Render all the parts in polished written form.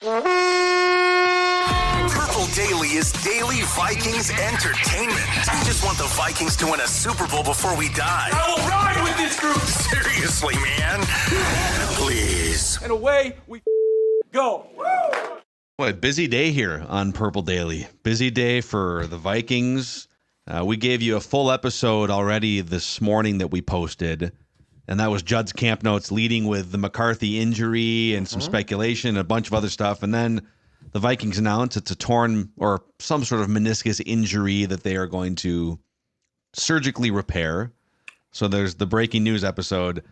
Purple Daily is daily Vikings entertainment. We just want the Vikings to win a Super Bowl before we die. I will ride with this group. Seriously, man. Please. And away we go. What busy day here on Purple Daily. Busy day for the Vikings. We gave you a full episode already this morning that we posted, and that was Judd's camp notes leading with the McCarthy injury and some speculation and a bunch of other stuff. And then the Vikings announced it's a torn or some sort of meniscus injury that they are going to surgically repair. So there's the breaking news episode.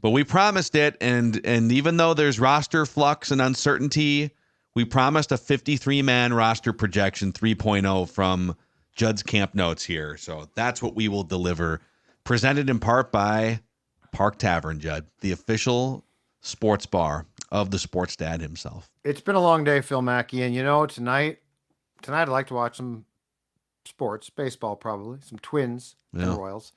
But we promised it, and even though there's roster flux and uncertainty, we promised a 53-man roster projection 3.0 from Judd's camp notes here. So that's what we will deliver. Presented in part by Park Tavern, Judd, the official sports bar of the sports dad himself. It's been a long day, Phil Mackey, and tonight I'd like to watch some sports, baseball probably, some Twins and Royals.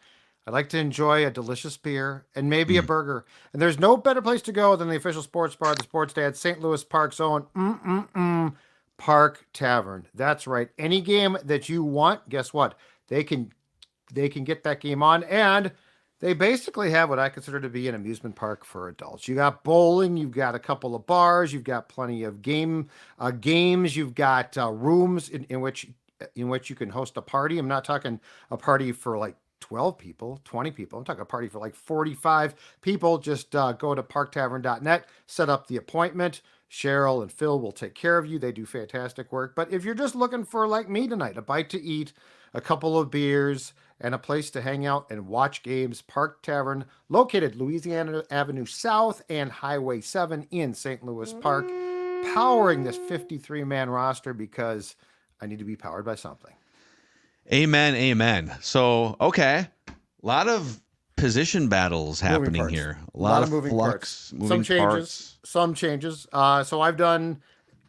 I'd like to enjoy a delicious beer and maybe a burger. And there's no better place to go than the official sports bar, the Sports Dad, St. Louis Park's own Park Tavern. That's right. Any game that you want, guess what? They can get that game on, and they basically have what I consider to be an amusement park for adults. You got bowling, you've got a couple of bars, you've got plenty of games, you've got rooms in which you can host a party. I'm not talking a party for like 12 people, 20 people. I'm talking a party for like 45 people. Just go to parktavern.net, set up the appointment. Cheryl and Phil will take care of you. They do fantastic work. But if you're just looking for, like me tonight, a bite to eat, a couple of beers, and a place to hang out and watch games, Park Tavern, located Louisiana Avenue South and Highway 7 in St. Louis Park, powering this 53-man roster because I need to be powered by something. Amen, amen. So, okay, a lot of position battles happening here. A lot of moving flux, moving parts. Some changes. So I've done,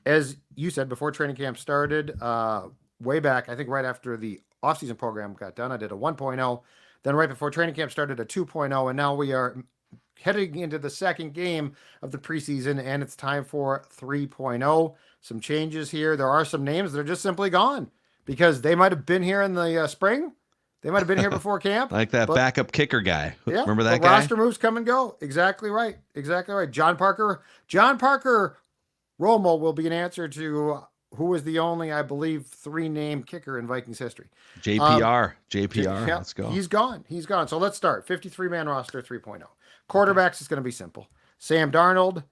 as you said, before training camp started, way back, I think right after the offseason program got done, I did a 1.0. Then right before training camp started, a 2.0. And now we are heading into the second game of the preseason, and it's time for 3.0. Some changes here. There are some names that are just simply gone, because they might have been here in the spring. They might have been here before camp. Like that backup kicker guy. Yeah, remember that guy? Roster moves come and go. Exactly right. Exactly right. John Parker Romo will be an answer to who was the only, I believe, 3-name kicker in Vikings history. JPR. Yeah, let's go. He's gone. So let's start. 53-man roster 3.0. Quarterbacks is going to be simple. Sam Darnold,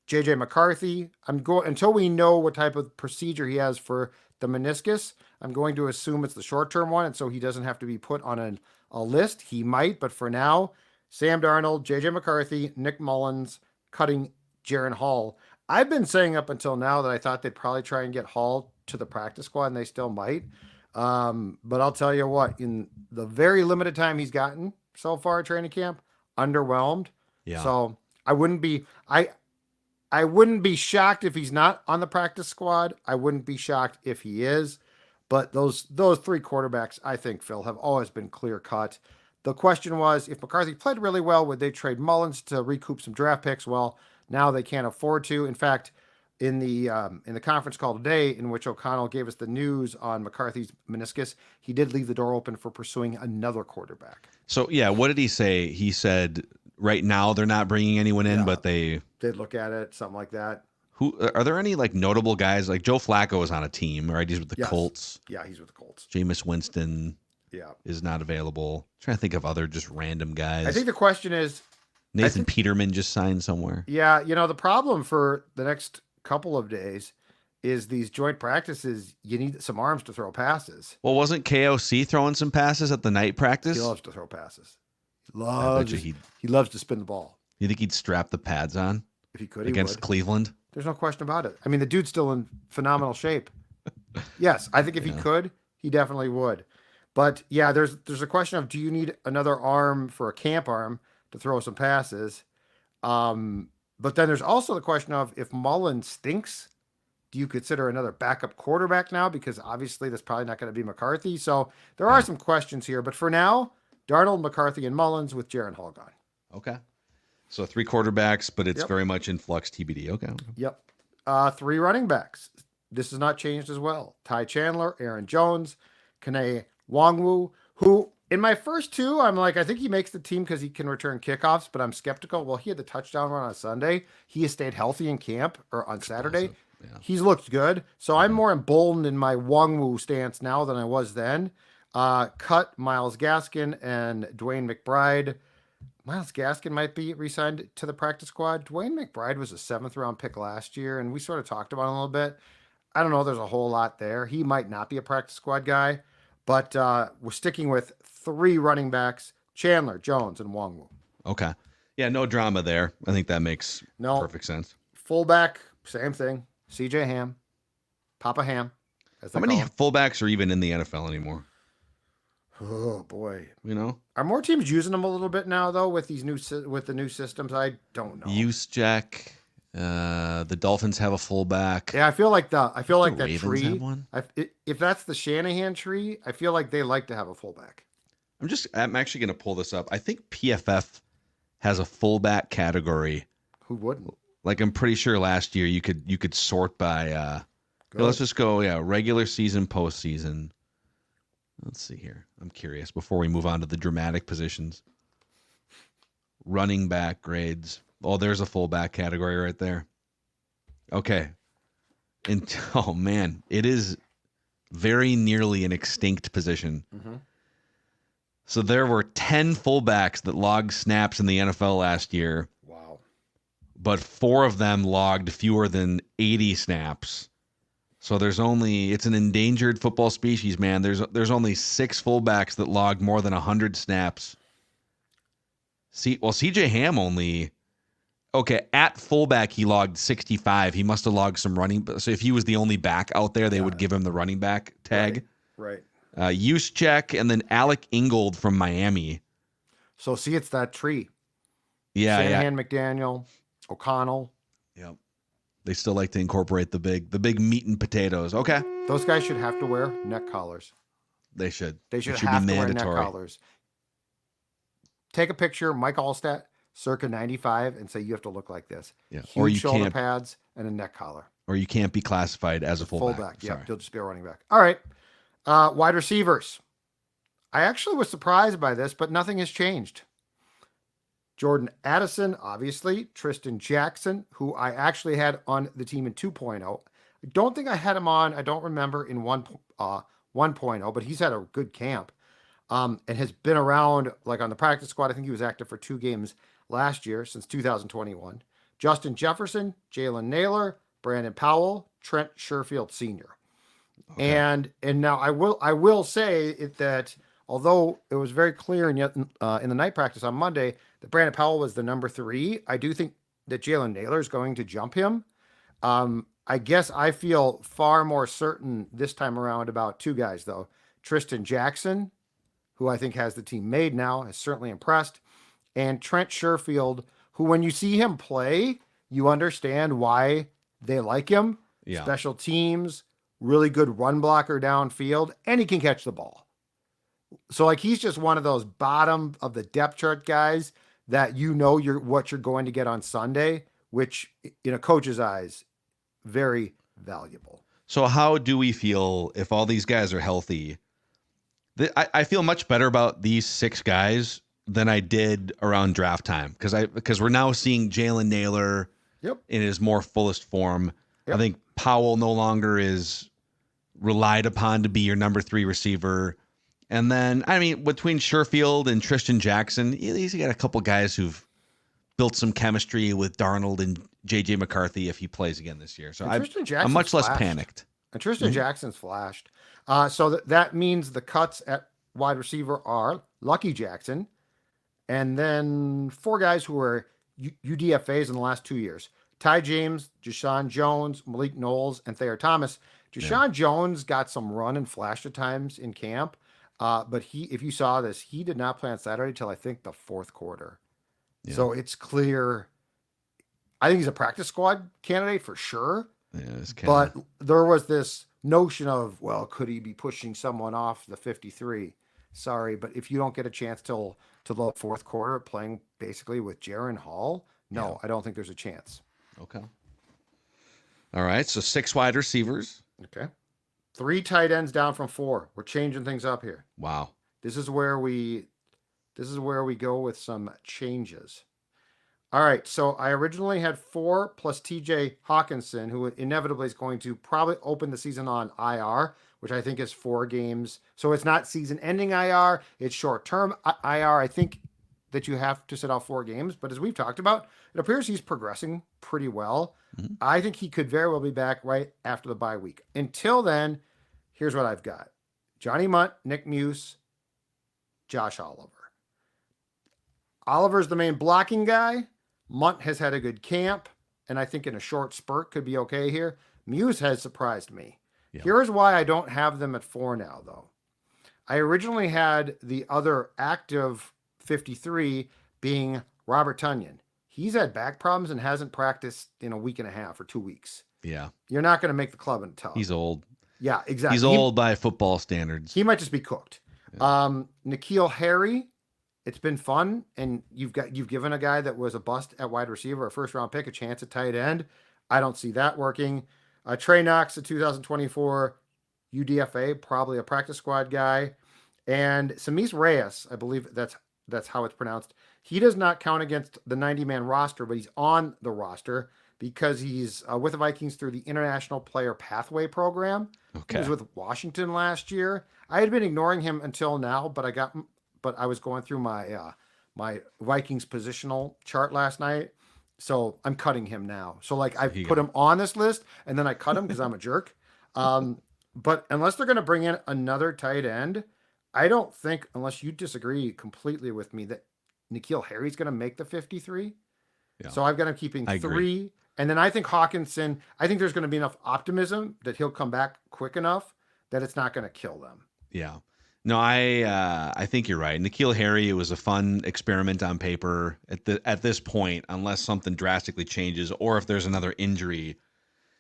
JJ McCarthy. Until we know what type of procedure he has for the meniscus, I'm going to assume it's the short-term one, and so he doesn't have to be put on a list. He might, but for now, Sam Darnold, JJ McCarthy, Nick Mullins, cutting Jaren Hall. I've been saying up until now that I thought they'd probably try and get Hall to the practice squad, and they still might. But I'll tell you what, in the very limited time he's gotten so far at training camp, underwhelmed. Yeah. So I wouldn't be shocked if he's not on the practice squad. I wouldn't be shocked if he is. But those three quarterbacks, I think, Phil, have always been clear cut. The question was, if McCarthy played really well, would they trade Mullins to recoup some draft picks? Well, now they can't afford to. In fact, in the conference call today, in which O'Connell gave us the news on McCarthy's meniscus, he did leave the door open for pursuing another quarterback. So, yeah, what did he say? He said right now they're not bringing anyone in, but they'd look at it, something like that. Who are there any like notable guys? Like Joe Flacco is on a team, right? He's with the Colts. Yeah, he's with the Colts. Jameis Winston is not available. I'm trying to think of other just random guys. I think the question is, Nathan Peterman just signed somewhere. Yeah, the problem for the next couple of days is these joint practices, you need some arms to throw passes. Well, wasn't KOC throwing some passes at the night practice? He loves to throw passes. He loves to spin the ball. You think he'd strap the pads on? If he could, against Cleveland? There's no question about it. I mean, the dude's still in phenomenal shape. Yes, I think if he could, he definitely would. But yeah, there's a question of, do you need another arm for a camp arm to throw some passes? But then there's also the question of, if Mullins stinks, do you consider another backup quarterback now? Because obviously that's probably not going to be McCarthy. So there are some questions here. But for now, Darnold, McCarthy, and Mullins with Jaren Hall gone. Okay. So 3 quarterbacks, but it's very much in flux TBD. Okay. Yep. 3 running backs. This has not changed as well. Ty Chandler, Aaron Jones, Kene Wongwu, who in my first 2, I'm like, I think he makes the team because he can return kickoffs, but I'm skeptical. Well, he had the touchdown run on Sunday. He has stayed healthy in camp or on Saturday. Yeah. He's looked good. So I'm more emboldened in my Wongwu stance now than I was then. Cut Myles Gaskin and Dwayne McBride. Myles Gaskin might be re-signed to the practice squad. Dwayne McBride was a 7th round pick last year, and we sort of talked about him a little bit. I don't know. There's a whole lot there. He might not be a practice squad guy, but we're sticking with 3 running backs: Chandler, Jones, and Wongwu. Okay. Yeah, no drama there. I think that makes perfect sense. Fullback, same thing. CJ Ham, Papa Ham. How many fullbacks are even in the NFL anymore? Oh boy, are more teams using them a little bit now though with these the new systems? I don't know. Juszczyk, the Dolphins have a fullback. Yeah, I feel like that Ravens tree. have one? If that's the Shanahan tree, I feel like they like to have a fullback. I'm actually going to pull this up. I think PFF has a fullback category. Who wouldn't? Like I'm pretty sure last year you could sort by. Let's just go. Yeah, regular season, postseason. Let's see here. I'm curious before we move on to the dramatic positions. Running back grades. Oh, there's a fullback category right there. Okay. And oh man, it is very nearly an extinct position. Mm-hmm. So there were 10 fullbacks that logged snaps in the NFL last year. Wow. But 4 of them logged fewer than 80 snaps. So it's an endangered football species, man. There's only 6 fullbacks that logged more than 100 snaps. CJ Ham at fullback he logged 65. He must have logged some running. So if he was the only back out there, they would give him the running back tag. Right. Juszczyk and then Alec Ingold from Miami. So see, it's that tree. Yeah, Shanahan, McDaniel, O'Connell. Yep. They still like to incorporate the big meat and potatoes. Okay. Those guys should have to wear neck collars. They should. They should have to wear neck collars. Take a picture, Mike Allstat, circa 95, and say you have to look like this. Yeah. Huge or shoulder pads and a neck collar. Or you can't be classified as a fullback. Yeah, you'll just be a running back. All right. Wide receivers. I actually was surprised by this, but nothing has changed. Jordan Addison, obviously. Tristan Jackson, who I actually had on the team in 2.0. I don't think I had him on, I don't remember, in 1.0, but he's had a good camp and has been around like on the practice squad. I think he was active for 2 games last year since 2021. Justin Jefferson, Jalen Naylor, Brandon Powell, Trent Sherfield Sr. Okay. And now I will say that although it was very clear in the night practice on Monday that Brandon Powell was the number 3, I do think that Jalen Naylor is going to jump him. I guess I feel far more certain this time around about 2 guys, though. Tristan Jackson, who I think has the team made now, has certainly impressed, and Trent Sherfield, who when you see him play, you understand why they like him. Yeah. Special teams, really good run blocker downfield, and he can catch the ball. So like he's just one of those bottom of the depth chart guys that what you're going to get on Sunday, which in a coach's eyes, very valuable. So how do we feel if all these guys are healthy? I feel much better about these 6 guys than I did around draft time because we're now seeing Jalen Naylor in his more fullest form. Yep. I think Powell no longer is relied upon to be your number 3 receiver. And then, I mean, between Sherfield and Tristan Jackson, he's got a couple guys who've built some chemistry with Darnold and J.J. McCarthy if he plays again this year. So I'm much less panicked. And Tristan Jackson's flashed. So that means the cuts at wide receiver are Lucky Jackson and then 4 guys who were UDFAs in the last 2 years. Ty James, Deshaun Jones, Malik Knowles, and Thayer Thomas. Deshaun Jones got some run and flash at times in camp. But if you saw this, he did not play on Saturday till I think the 4th quarter. Yeah. So it's clear. I think he's a practice squad candidate for sure. Yeah, but there was this notion of, well, could he be pushing someone off the 53? Sorry, but if you don't get a chance till the 4th quarter playing basically with Jaron Hall, no, I don't think there's a chance. Okay. All right, so 6 wide receivers. Okay. 3 tight ends down from 4. We're changing things up here. Wow. This is where we go with some changes. All right, so I originally had 4 plus TJ Hawkinson, who inevitably is going to probably open the season on IR, which I think is 4 games. So it's not season-ending IR, it's short-term IR. I think that you have to sit out 4 games, but as we've talked about, it appears he's progressing pretty well. Mm-hmm. I think he could very well be back right after the bye week. Until then, here's what I've got. Johnny Munt, Nick Muse, Josh Oliver. Oliver's the main blocking guy. Munt has had a good camp, and I think in a short spurt could be okay here. Muse has surprised me. Yeah. Here's why I don't have them at 4 now, though. I originally had the other active 53 being Robert Tonyan. He's had back problems and hasn't practiced in a week and a half or 2 weeks. Yeah. You're not going to make the club until. He's old. Yeah, exactly. He's old by football standards. He might just be cooked. Yeah. N'Keal Harry. It's been fun, and you've given a guy that was a bust at wide receiver, a first-round pick, a chance at tight end. I don't see that working. Trey Knox, the 2024 UDFA, probably a practice squad guy. And Samis Reyes, I believe that's how it's pronounced. He does not count against the 90-man roster, but he's on the roster because he's with the Vikings through the International Player Pathway Program. Okay. He was with Washington last year. I had been ignoring him until now, but I was going through my my Vikings positional chart last night, so I'm cutting him now. So like I put him on this list, and then I cut him because I'm a jerk. But unless they're going to bring in another tight end, I don't think, unless you disagree completely with me, that N'Keal Harry's going to make the 53. Yeah. So I've got him keeping 3. And then I think Hawkinson, I think there's going to be enough optimism that he'll come back quick enough that it's not going to kill them. Yeah. No, I think you're right. N'Keal Harry, it was a fun experiment on paper at this point, unless something drastically changes or if there's another injury.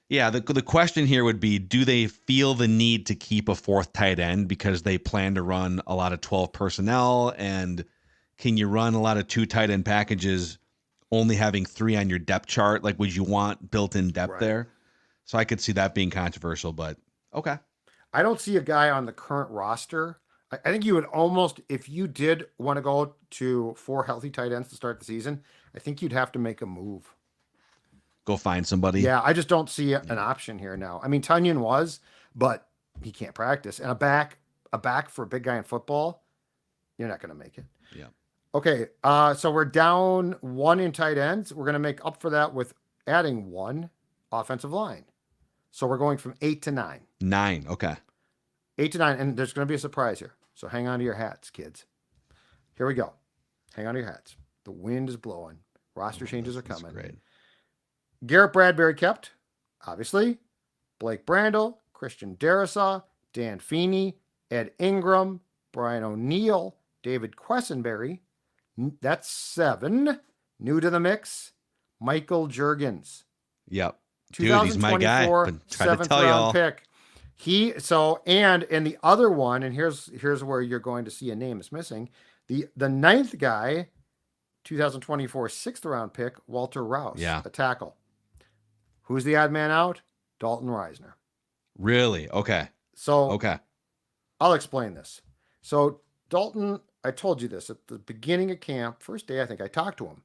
Yeah, the question here would be, do they feel the need to keep a 4th tight end because they plan to run a lot of 12 personnel? And can you run a lot of 2 tight end packages only having 3 on your depth chart? Like, would you want built-in depth there? So I could see that being controversial, but okay. I don't see a guy on the current roster. I think you would almost, if you did want to go to 4 healthy tight ends to start the season, I think you'd have to make a move. Go find somebody. Yeah, I just don't see an option here now. I mean, Tonyan was, but he can't practice. And a back for a big guy in football, you're not going to make it. Yeah. Okay, so we're down 1 in tight ends. We're going to make up for that with adding 1 offensive line. So we're going from 8 to 9. 9, okay. 8 to 9, and there's going to be a surprise here. So hang on to your hats, kids. Here we go. Hang on to your hats. The wind is blowing. Roster changes are coming. Great. Garrett Bradbury kept, obviously. Blake Brandel, Christian Darrisaw, Dan Feeney, Ed Ingram, Brian O'Neill, David Quessenberry. That's 7. New to the mix, Michael Juergens. Yep. Dude, he's my guy. Been trying to tell y'all. Pick. And the other one, and here's where you're going to see a name is missing. The 9th guy, 2024 6th round pick, Walter Rouse, a tackle. Who's the odd man out? Dalton Reisner. Really? Okay. So I'll explain this. So Dalton, I told you this at the beginning of camp, first day I think I talked to him,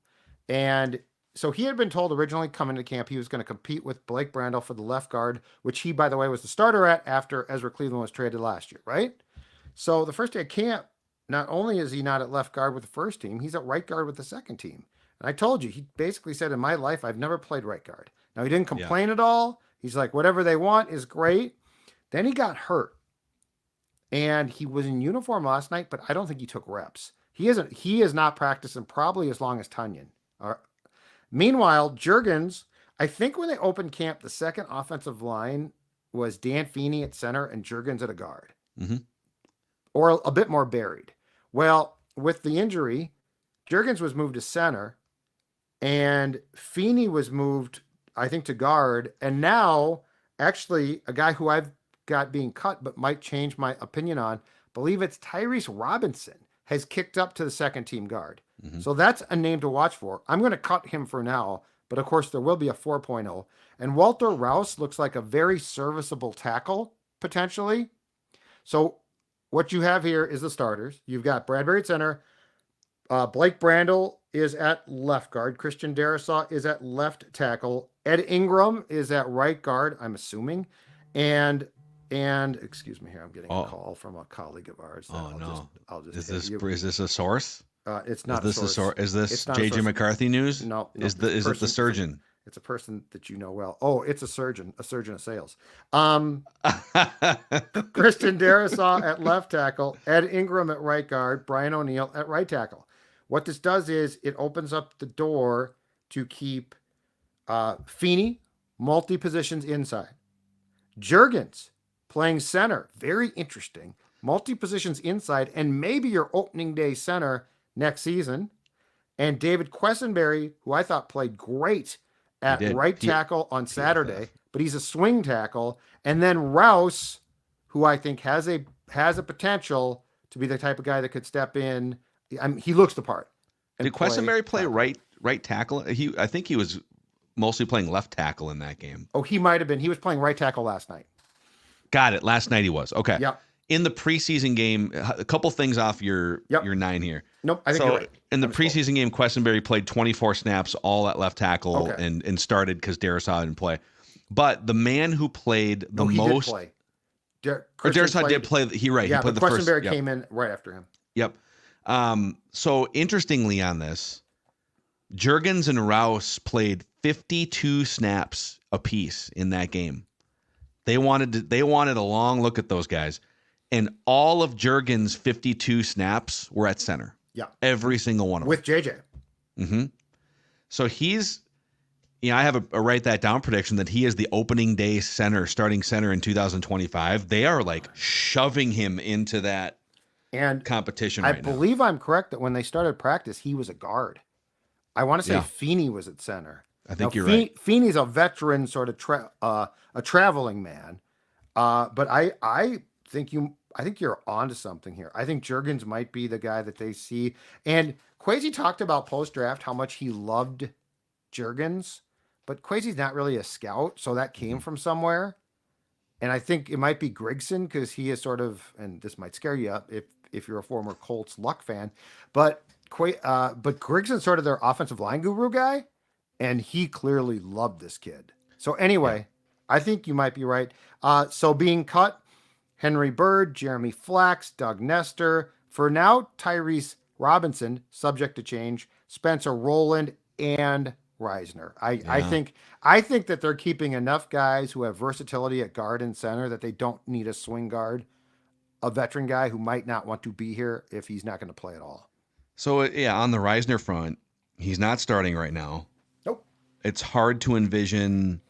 and so he had been told originally coming to camp he was going to compete with Blake Brandel for the left guard, which he, by the way, was the starter at after Ezra Cleveland was traded last year, right? So the first day of camp, not only is he not at left guard with the first team, he's at right guard with the second team. And I told you, he basically said, in my life, I've never played right guard. Now, he didn't complain at all. He's like, whatever they want is great. Then he got hurt. And he was in uniform last night, but I don't think he took reps. He is not practicing probably as long as Tonyan. Meanwhile, Juergens, I think when they opened camp, the second offensive line was Dan Feeney at center and Juergens at a guard. Mm-hmm. Or a bit more buried. Well, with the injury, Juergens was moved to center and Feeney was moved, I think, to guard. And now, actually, a guy who I've got being cut but might change my opinion on, believe it's Tyrese Robinson, has kicked up to the second team guard. Mm-hmm. So that's a name to watch for. I'm going to cut him for now, but of course there will be a 4.0. And Walter Rouse looks like a very serviceable tackle, potentially. So what you have here is the starters. You've got Bradbury at center. Blake Brandel is at left guard. Christian Darrisaw is at left tackle. Ed Ingram is at right guard, I'm assuming. And excuse me here, I'm getting a call from a colleague of ours. I'll just is this a source? It's not. Is this Is this JJ McCarthy news? No. Is it the surgeon? It's a person that you know well. Oh, it's a surgeon of sales. Christian Darrisaw at left tackle, Ed Ingram at right guard, Brian O'Neill at right tackle. What this does is it opens up the door to keep Feeney multi-positions inside. Juergens playing center, very interesting. Multi-positions inside, and maybe your opening day center next season. And David Quessenberry, who I thought played great at right tackle on Saturday, but he's a swing tackle. And then Rouse, who I think has a potential to be the type of guy that could step in. He looks the part. Did Quessenberry play right tackle? I think he was mostly playing left tackle in that game. Oh, he might have been. He was playing right tackle last night. Got it. Last night he was. Okay. Yep. In the preseason game, a couple things off your 9 here. Nope, I think you're right. In the preseason game, Quessenberry played 24 snaps, all at left tackle, and started because Darrisaw didn't play. But the man who played the most... Did play. Darrisaw did play. He played the first. Quessenberry came in right after him. Yep. So interestingly on this, Juergens and Rouse played 52 snaps apiece in that game. They wanted a long look at those guys. And all of Juergens' 52 snaps were at center. Yeah. Every single one of them. With JJ. Mm-hmm. So he's, I have a write that down prediction that he is the opening day starting center in 2025. They are like shoving him into that competition right now. I believe I'm correct that when they started practice, he was a guard. I want to say Feeney was at center. I think you're right. Feeney's a veteran sort of a traveling man. But I think you're onto something here. I think Juergens might be the guy that they see. And Kwesi talked about post-draft how much he loved Juergens, but Kwesi's not really a scout, so that came from somewhere. And I think it might be Grigson because he is sort of, and this might scare you up if you're a former Colts Luck fan, but Grigson's sort of their offensive line guru guy, and he clearly loved this kid. So anyway, I think you might be right. So being cut, Henry Bird, Jeremy Flax, Doug Nestor. For now, Tyrese Robinson, subject to change, Spencer Rowland, and Reisner. I think that they're keeping enough guys who have versatility at guard and center that they don't need a swing guard, a veteran guy who might not want to be here if he's not going to play at all. So, on the Reisner front, he's not starting right now. Nope. It's hard to envision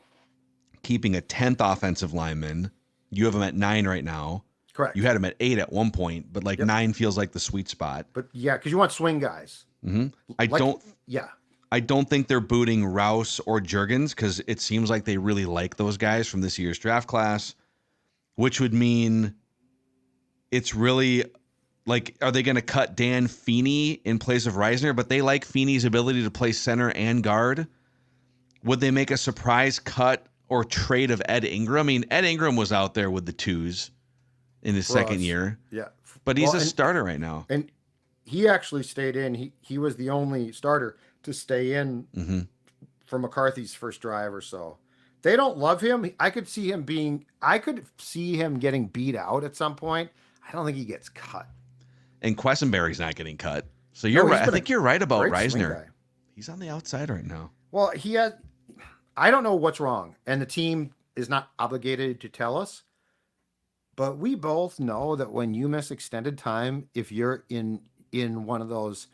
keeping a 10th offensive lineman. You have him at 9 right now. Correct. You had him at 8 at one point, but 9 feels like the sweet spot. But because you want swing guys. Mm-hmm. I don't think they're booting Rouse or Juergens because it seems like they really like those guys from this year's draft class, which would mean it's really are they going to cut Dan Feeney in place of Reisner? But they like Feeney's ability to play center and guard. Would they make a surprise cut or trade of Ed Ingram? I mean, Ed Ingram was out there with the 2s in his second year. Yeah. But he's a starter right now. And he actually stayed in. He was the only starter to stay in for McCarthy's first drive or so. They don't love him. I could see him getting beat out at some point. I don't think he gets cut. And Quessenberry's not getting cut. So you're right. I think you're right about Reisner. He's on the outside right now. Well, I don't know what's wrong, and the team is not obligated to tell us. But we both know that when you miss extended time, if you're in one of those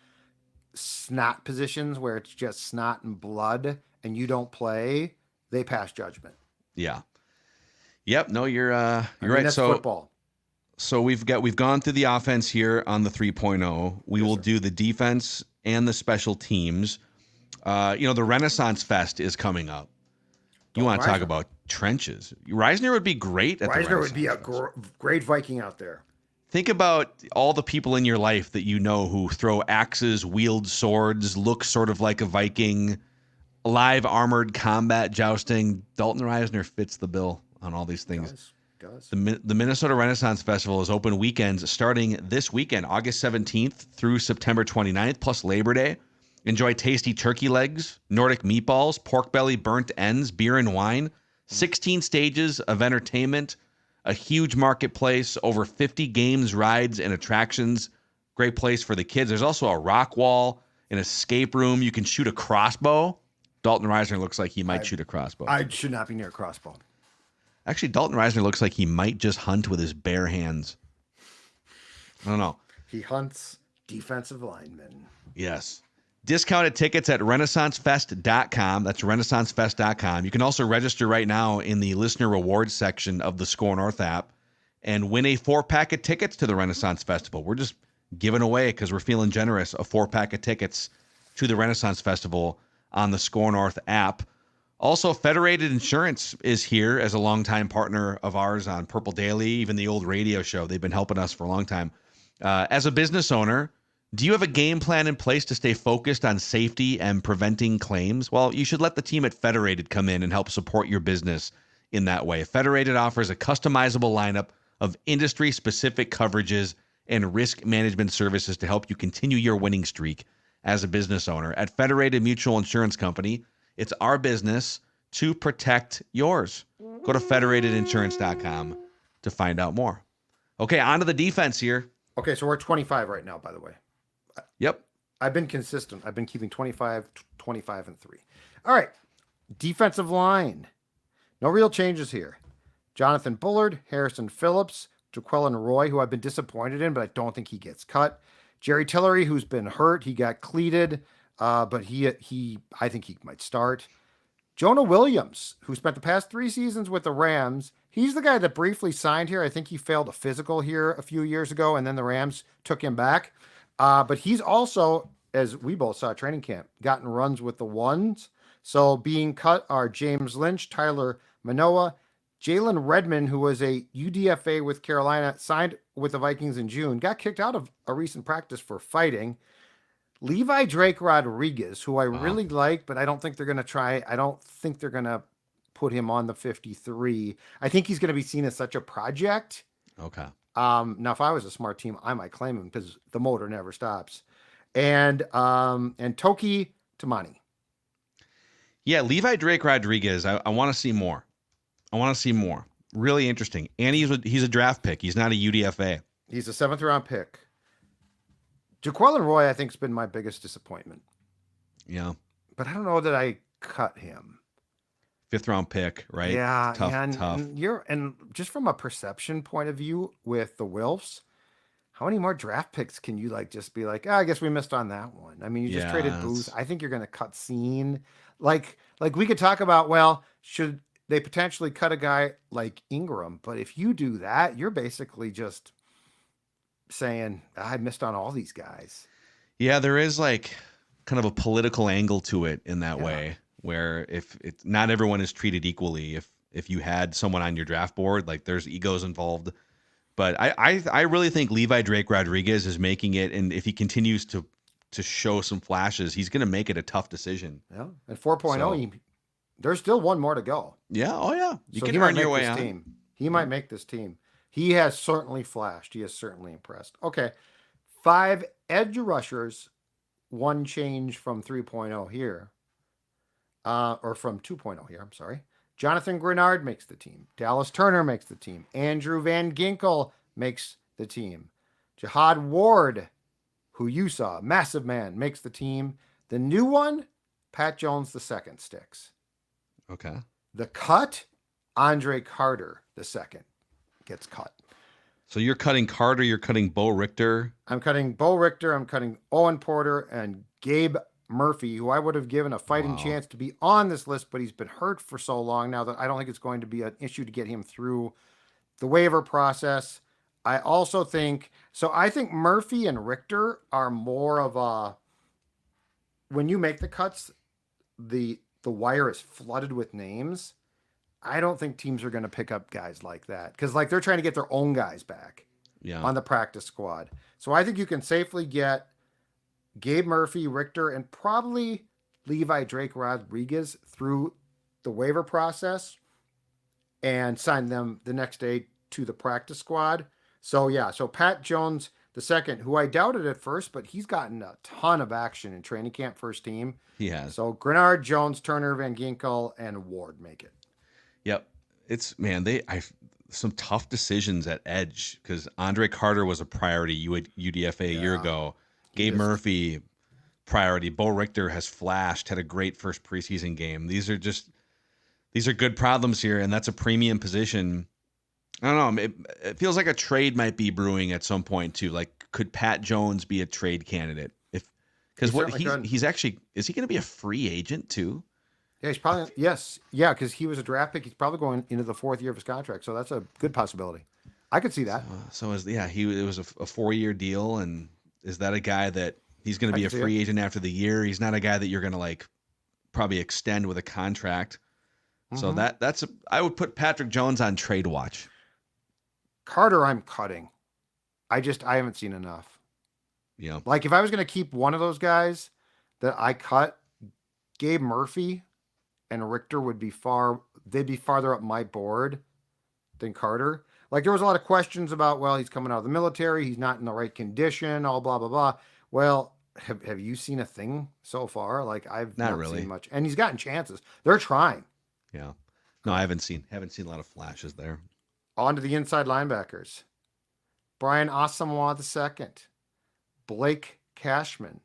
snot positions where it's just snot and blood and you don't play, they pass judgment. Yeah. Yep. No, you're right. That's football. So we've gone through the offense here on the 3.0. We will do the defense and the special teams. The Renaissance Fest is coming up. You want to talk about trenches? Reisner would be great at the Renaissance would be a great Viking out there. Think about all the people in your life that you know who throw axes, wield swords, look sort of like a Viking. live armored combat jousting. Dalton Reisner fits the bill on all these things. Does. The Minnesota Renaissance Festival is open weekends starting this weekend, August 17th through September 29th, plus Labor Day. Enjoy tasty turkey legs, Nordic meatballs, pork belly, burnt ends, beer and wine, 16 stages of entertainment, a huge marketplace, over 50 games, rides, and attractions. Great place for the kids. There's also a rock wall, an escape room. You can shoot a crossbow. Dalton Reisner looks like he might shoot a crossbow. I should not be near a crossbow. Actually, Dalton Reisner looks like he might just hunt with his bare hands. I don't know. He hunts defensive linemen. Yes. Discounted tickets at renaissancefest.com. That's renaissancefest.com. You can also register right now in the listener rewards section of the Score North app and win a 4-pack of tickets to the Renaissance Festival. We're just giving away, because we're feeling generous, a 4-pack of tickets to the Renaissance Festival on the Score North app. Also, Federated Insurance is here as a longtime partner of ours on Purple Daily, even the old radio show. They've been helping us for a long time. As a business owner, do you have a game plan in place to stay focused on safety and preventing claims? Well, you should let the team at Federated come in and help support your business in that way. Federated offers a customizable lineup of industry-specific coverages and risk management services to help you continue your winning streak as a business owner. At Federated Mutual Insurance Company, it's our business to protect yours. Go to federatedinsurance.com to find out more. Okay, on to the defense here. Okay, so we're at 25 right now, by the way. Yep. I've been consistent. I've been keeping 25, 25, and 3. All right. Defensive line. No real changes here. Jonathan Bullard, Harrison Phillips, Jaquelin Roy, who I've been disappointed in, but I don't think he gets cut. Jerry Tillery, who's been hurt. He got cleated, but I think he might start. Jonah Williams, who spent the past 3 seasons with the Rams. He's the guy that briefly signed here. I think he failed a physical here a few years ago, and then the Rams took him back. But he's also, as we both saw at training camp, gotten runs with the ones. So being cut are James Lynch, Tyler Manoa, Jalen Redmond, who was a UDFA with Carolina, signed with the Vikings in June, got kicked out of a recent practice for fighting. Levi Drake Rodriguez, who I really like, but I don't think they're going to try. I don't think they're going to put him on the 53. I think he's going to be seen as such a project. Okay. Now, if I was a smart team, I might claim him because the motor never stops. And Toki Tamani. Yeah, Levi Drake Rodriguez. I want to see more. Really interesting. And he's a draft pick. He's not a UDFA. He's a 7th round pick. Jaquelin Roy, I think, has been my biggest disappointment. Yeah. But I don't know that I cut him. 5th round pick, right? Yeah. Tough. And just from a perception point of view with the Wilfs, how many more draft picks can you just be like, I guess we missed on that one. I mean, you just traded Booth. I think you're going to cut Scene. Like we could talk about, well, should they potentially cut a guy like Ingram? But if you do that, you're basically just saying, I missed on all these guys. Yeah, there is kind of a political angle to it in that way, where if it's not everyone is treated equally. If you had someone on your draft board, there's egos involved. But I really think Levi Drake Rodriguez is making it, and if he continues to show some flashes, he's going to make it a tough decision. Yeah, and 4.0, there's still one more to go. Yeah, oh yeah, you can he earn might your make way this on. team. He might make this team. He has certainly flashed. He has certainly impressed. Okay, 5 edge rushers, 1 change from 3.0 here, or from 2.0 here. I'm sorry. Jonathan Grenard makes the team. Dallas Turner makes the team. Andrew Van Ginkel makes the team. Jihad Ward, who you saw, massive man, makes the team. The new one, Pat Jones II sticks. Okay. The cut, Andre Carter II gets cut. So you're cutting Carter, you're cutting Bo Richter. I'm cutting Bo Richter, I'm cutting Owen Porter, and Gabe Murphy, who I would have given a fighting chance to be on this list, but he's been hurt for so long now that I don't think it's going to be an issue to get him through the waiver process. I also think, I think Murphy and Richter are more of a, when you make the cuts, the wire is flooded with names. I don't think teams are going to pick up guys like that because they're trying to get their own guys back on the practice squad. So I think you can safely get Gabe Murphy, Richter, and probably Levi Drake Rodriguez through the waiver process and signed them the next day to the practice squad. So yeah, so Pat Jones the second, who I doubted at first, but he's gotten a ton of action in training camp, first team. He has. So Grenard, Jones, Turner, Van Ginkel, and Ward make it. Yep. It's some tough decisions at edge because Andre Carter was a priority UDFA a year ago. Gabe Murphy, priority. Bo Richter has flashed, had a great first preseason game. These are good problems here, and that's a premium position. I don't know. It feels like a trade might be brewing at some point too. Like, could Pat Jones be a trade candidate? He's actually, is he going to be a free agent too? Yeah, he's probably because he was a draft pick. He's probably going into the 4th year of his contract, so that's a good possibility. I could see that. It was a 4-year deal, and is that a guy that he's going to be a free agent after the year? He's not a guy that you're going to probably extend with a contract. So I would put Patrick Jones on trade watch. Carter, I'm cutting. I haven't seen enough. Yeah. Like, if I was going to keep one of those guys that I cut, Gabe Murphy and Richter they'd be farther up my board than Carter. Like, there was a lot of questions about, well, he's coming out of the military, he's not in the right condition, all blah, blah, blah. Well, have you seen a thing so far? Like, I've not really seen much. And he's gotten chances. They're trying. Yeah. No, I haven't seen a lot of flashes there. On to the inside linebackers. Brian Asamoah II, Blake Cashman,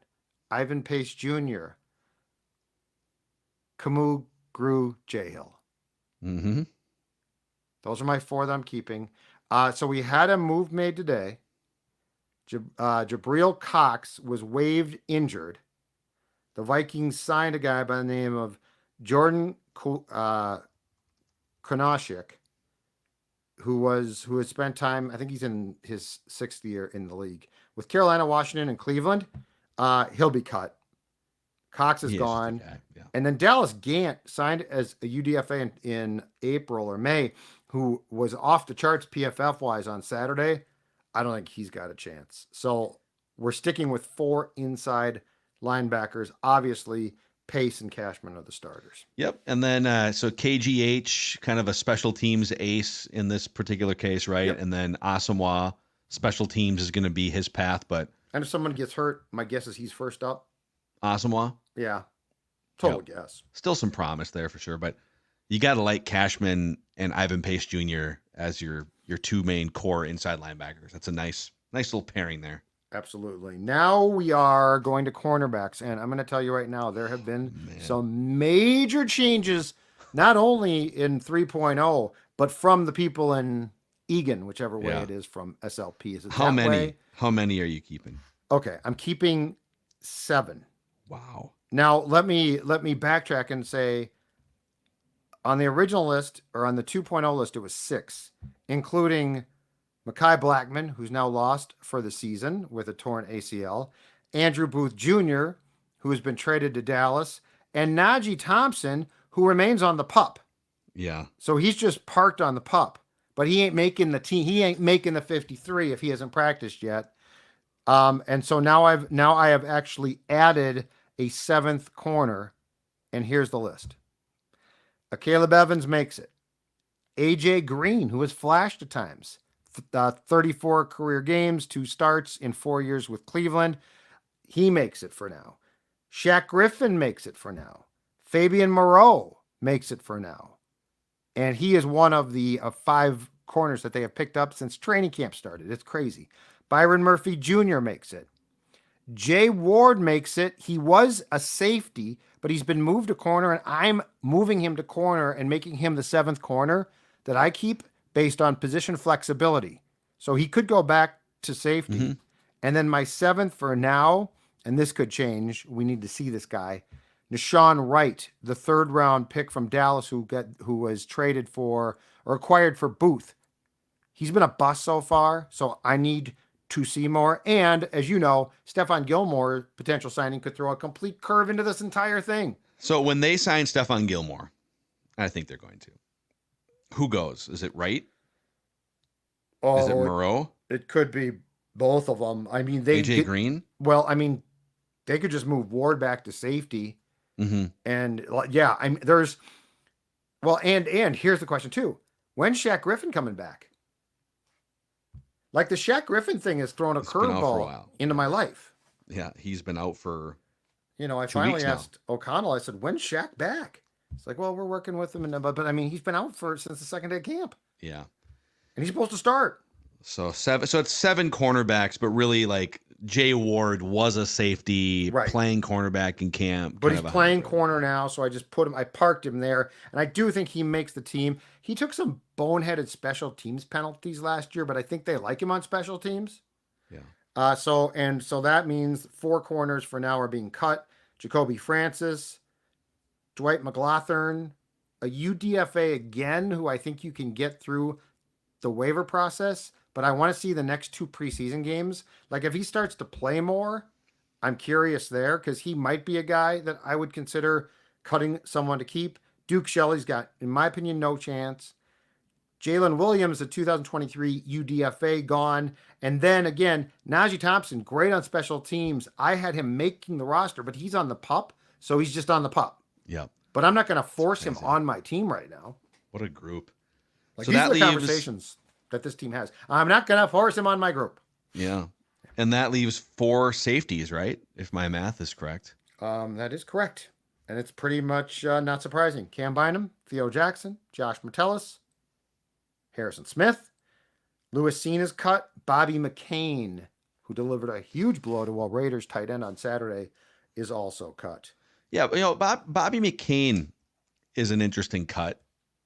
Ivan Pace Jr., Camus Grew Jahill. Mm-hmm. Those are my 4 that I'm keeping. So we had a move made today. Jabril Cox was waived injured. The Vikings signed a guy by the name of Jordan Konashik, who has spent time, I think he's in his 6th year in the league, with Carolina, Washington, and Cleveland. He'll be cut. Cox is gone. Yeah. And then Dallas Gant signed as a UDFA in April or May, who was off the charts PFF-wise on Saturday. I don't think he's got a chance. So we're sticking with 4 inside linebackers. Obviously, Pace and Cashman are the starters. Yep. And then so KGH, kind of a special teams ace in this particular case, right? Yep. And then Asamoah, special teams is going to be his path. But and if someone gets hurt, my guess is he's first up. Asamoah? Yeah. Total guess. Still some promise there for sure. But you got to like Cashman and Ivan Pace Jr. as your 2 main core inside linebackers. That's a nice little pairing there. Absolutely. Now we are going to cornerbacks, and I'm going to tell you right now, there have been some major changes, not only in 3.0, but from the people in Egan, whichever way it is from SLP. Is it How many? Way? How many are you keeping? Okay, I'm keeping 7. Wow. Now let me backtrack and say, on the original list, or on the 2.0 list, it was 6, including Mekhi Blackman, who's now lost for the season with a torn ACL, Andrew Booth Jr., who has been traded to Dallas, and Najee Thompson, who remains on the PUP. Yeah. So he's just parked on the PUP, but he ain't making the team. He ain't making the 53 if he hasn't practiced yet. And so now I have actually added a 7th corner, and here's the list. Caleb Evans makes it. AJ Green, who has flashed at times. 34 career games, 2 starts in 4 years with Cleveland. He makes it for now. Shaq Griffin makes it for now. Fabian Moreau makes it for now. And he is one of the 5 corners that they have picked up since training camp started. It's crazy. Byron Murphy Jr. makes it. Jay Ward makes it. He was a safety, but he's been moved to corner, and I'm moving him to corner and making him the 7th corner that I keep based on position flexibility. So he could go back to safety. Mm-hmm. And then my 7th for now, and this could change, we need to see this guy, Nashawn Wright, the 3rd round pick from Dallas who was traded for or acquired for Booth. He's been a bust so far, so I need to see more. And as you know, Stephon Gilmore, potential signing, could throw a complete curve into this entire thing. So when they sign Stephon Gilmore, I think they're going to. Who goes? Is it Wright? Oh, is it Moreau? It could be both of them. I mean, AJ Green? Well, I mean, they could just move Ward back to safety Mm-hmm. And and here's the question too. When's Shaq Griffin coming back? Like the Shaq Griffin thing has thrown a curveball into my life. Yeah, he's been out for I 2 finally weeks now. asked O'Connell, I said, when's Shaq back? It's like, well, we're working with him. But I mean, he's been out since the second day of camp. Yeah. And he's supposed to start. So it's 7 cornerbacks, but really like Jay Ward was a safety playing cornerback in camp. But he's playing corner now, so I parked him there. And I do think he makes the team. He took some boneheaded special teams penalties last year, but I think they like him on special teams. Yeah. So that means 4 corners for now are being cut. Jacoby Francis, Dwight McLaughlin, a UDFA again, who I think you can get through the waiver process, but I want to see the next 2 preseason games. Like if he starts to play more, I'm curious there because he might be a guy that I would consider cutting someone to keep. Duke Shelley's got, in my opinion, no chance. Jalen Williams, the 2023 UDFA, gone. And then again, Najee Thompson, great on special teams. I had him making the roster, but he's on the PUP, so he's just on the PUP. Yep. But I'm not going to force him on my team right now. What a group. Like, so these are the conversations that this team has. I'm not going to force him on my group. Yeah. And that leaves 4 safeties, right? If my math is correct. That is correct. And it's pretty much not surprising. Cam Bynum, Theo Jackson, Josh Metellus, Harrison Smith, Lewis Cine is cut. Bobby McCain, who delivered a huge blow to a Raiders tight end on Saturday, is also cut. Yeah, Bobby McCain is an interesting cut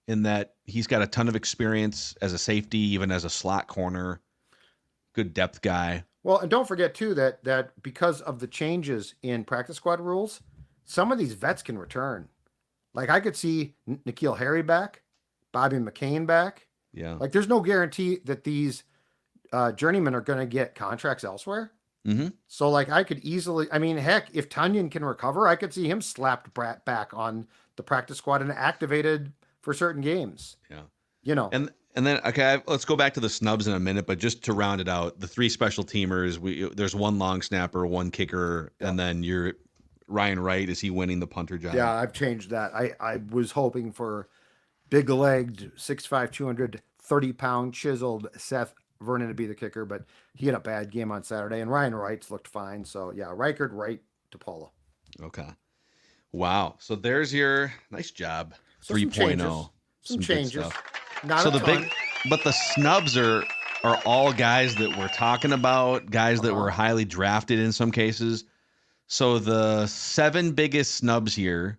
in that he's got a ton of experience as a safety, even as a slot corner, good depth guy. Well, and don't forget too that because of the changes in practice squad rules, some of these vets can return. Like I could see N'Keal Harry back, Bobby McCain back. Yeah. Like there's no guarantee that these journeymen are going to get contracts elsewhere. Mm-hmm. So like I could easily, I mean, heck, if Tunyon can recover, I could see him slapped back on the practice squad and activated for certain games. Yeah. And then, okay, let's go back to the snubs in a minute, but just to round it out, the 3 special teamers, there's 1 long snapper, 1 kicker, and then you're Ryan Wright. Is he winning the punter job? Yeah, I've changed that. I was hoping for big-legged, 6'5", 230-pound, chiseled Seth Vernon to be the kicker, but he had a bad game on Saturday, and Ryan Wright's looked fine. So, yeah, Reichard, Wright, DePaula. Okay. Wow. So there's your nice job. So 3.0. Some changes. Not so a ton. But the snubs are all guys that we're talking about, guys that were highly drafted in some cases. So the 7 biggest snubs here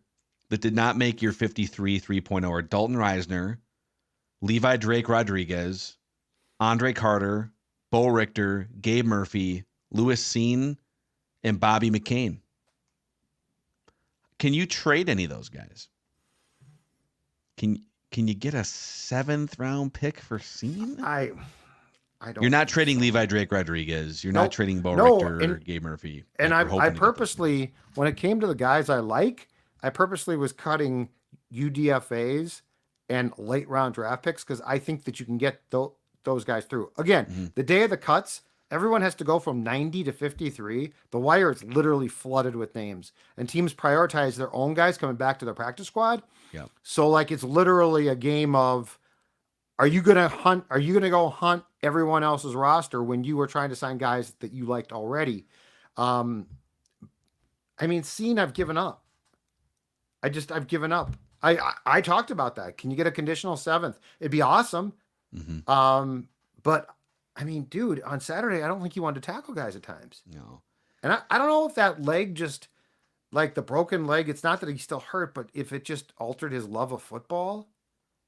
that did not make your 53 3.0 are Dalton Reisner, Levi Drake Rodriguez, Andre Carter, Bo Richter, Gabe Murphy, Lewis Cine, and Bobby McCain. Can you trade any of those guys? Can you get a 7th round pick for Cine? I don't. You're not trading Levi Drake Rodriguez. You're not trading Bo Richter or Gabe Murphy. And I purposely, when it came to the guys I purposely was cutting UDFAs and late round draft picks because I think that you can get those guys through. Again, the day of the cuts, everyone has to go from 90 to 53. The wire is literally flooded with names, and teams prioritize their own guys coming back to their practice squad. Yeah. So like it's literally a game of, are you gonna go hunt everyone else's roster when you were trying to sign guys that you liked already? I mean, Cine, I've given up. I've given up. I talked about that. Can you get a conditional 7th? It'd be awesome. Mm-hmm. But I mean, dude, on Saturday, I don't think he wanted to tackle guys at times. No. And I don't know if that leg just, like the broken leg, it's not that he's still hurt, but if it just altered his love of football,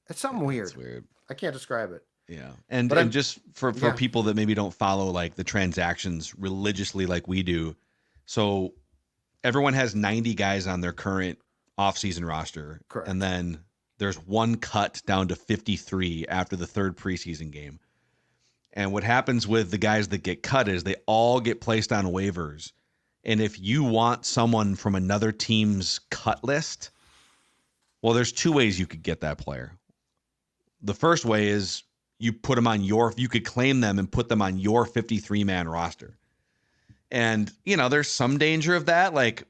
it's something weird. It's weird. I can't describe it. Yeah. And just for people that maybe don't follow like the transactions religiously like we do. So everyone has 90 guys on their current offseason roster. Correct. And then there's 1 cut down to 53 after the 3rd preseason game. And what happens with the guys that get cut is they all get placed on waivers. And if you want someone from another team's cut list, well, there's 2 ways you could get that player. The first way is you put them on you could claim them and put them on your 53-man roster. And, there's some danger of that. Like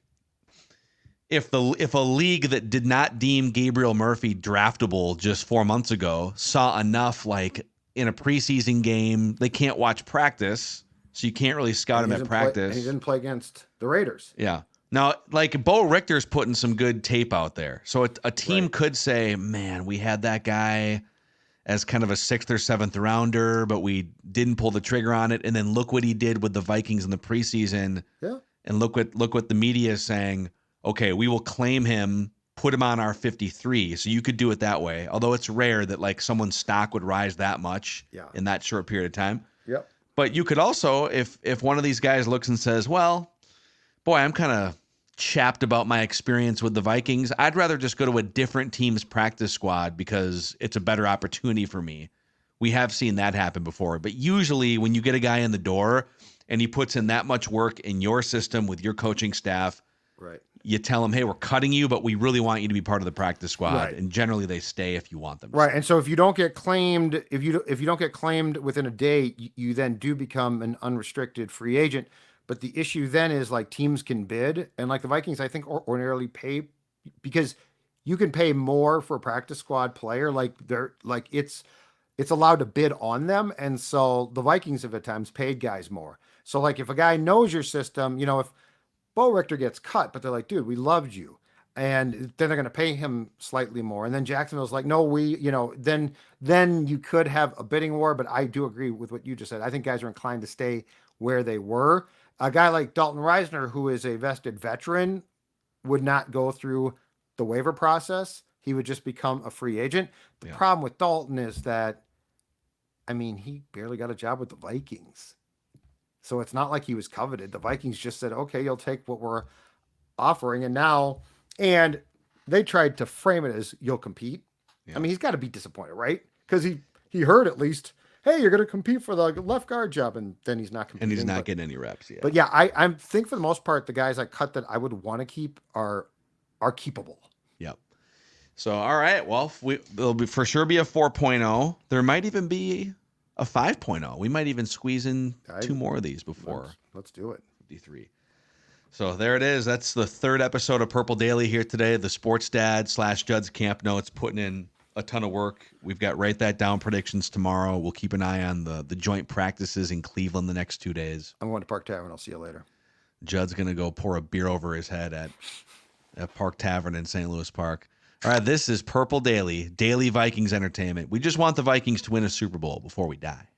if a league that did not deem Gabriel Murphy draftable just 4 months ago saw enough, like in a preseason game, they can't watch practice, so you can't really scout him at practice. And he didn't play against the Raiders. Yeah. Now, like Bo Richter's putting some good tape out there. So a team could say, man, we had that guy as kind of a 6th or 7th rounder, but we didn't pull the trigger on it. And then look what he did with the Vikings in the preseason. Yeah. And look what the media is saying. Okay, we will claim him, put him on our 53. So you could do it that way. Although it's rare that like someone's stock would rise that much in that short period of time. Yep. But you could also, if one of these guys looks and says, well, boy, I'm kind of chapped about my experience with the Vikings. I'd rather just go to a different team's practice squad because it's a better opportunity for me. We have seen that happen before. But usually when you get a guy in the door and he puts in that much work in your system with your coaching staff, you tell him, hey, we're cutting you, but we really want you to be part of the practice squad. Right. And generally they stay if you want them to Right. stay. And so if you don't get claimed, if you don't get claimed within a day, you then do become an unrestricted free agent. But the issue then is like teams can bid, and like the Vikings, I think ordinarily pay because you can pay more for a practice squad player. Like they're like it's allowed to bid on them, and so the Vikings have at times paid guys more. So like if a guy knows your system, if Bo Richter gets cut, but they're like, dude, we loved you, and then they're going to pay him slightly more, and then Jacksonville's like, no, then you could have a bidding war. But I do agree with what you just said. I think guys are inclined to stay where they were. A guy like Dalton Reisner, who is a vested veteran, would not go through the waiver process. He would just become a free agent. The problem with Dalton is that, he barely got a job with the Vikings. So it's not like he was coveted. The Vikings just said, okay, you'll take what we're offering. And they tried to frame it as you'll compete. Yeah. He's got to be disappointed, right? Because he heard at least, hey, you're going to compete for the left guard job, and then he's not competing. And he's not getting any reps yet. But yeah, I think for the most part, the guys I cut that I would want to keep are keepable. Yep. So, all right, well, there'll be for sure be a 4.0. There might even be a 5.0. We might even squeeze in 2 more of these before. Let's do it. 53. So there it is. That's the 3rd episode of Purple Daily here today. The Sports Dad / Judd's Camp Notes putting in a ton of work. We've got Write That Down predictions tomorrow. We'll keep an eye on the joint practices in Cleveland the next 2 days. I'm going to Park Tavern. I'll see you later. Judd's going to go pour a beer over his head at Park Tavern in St. Louis Park. All right, this is Purple Daily, daily Vikings entertainment. We just want the Vikings to win a Super Bowl before we die.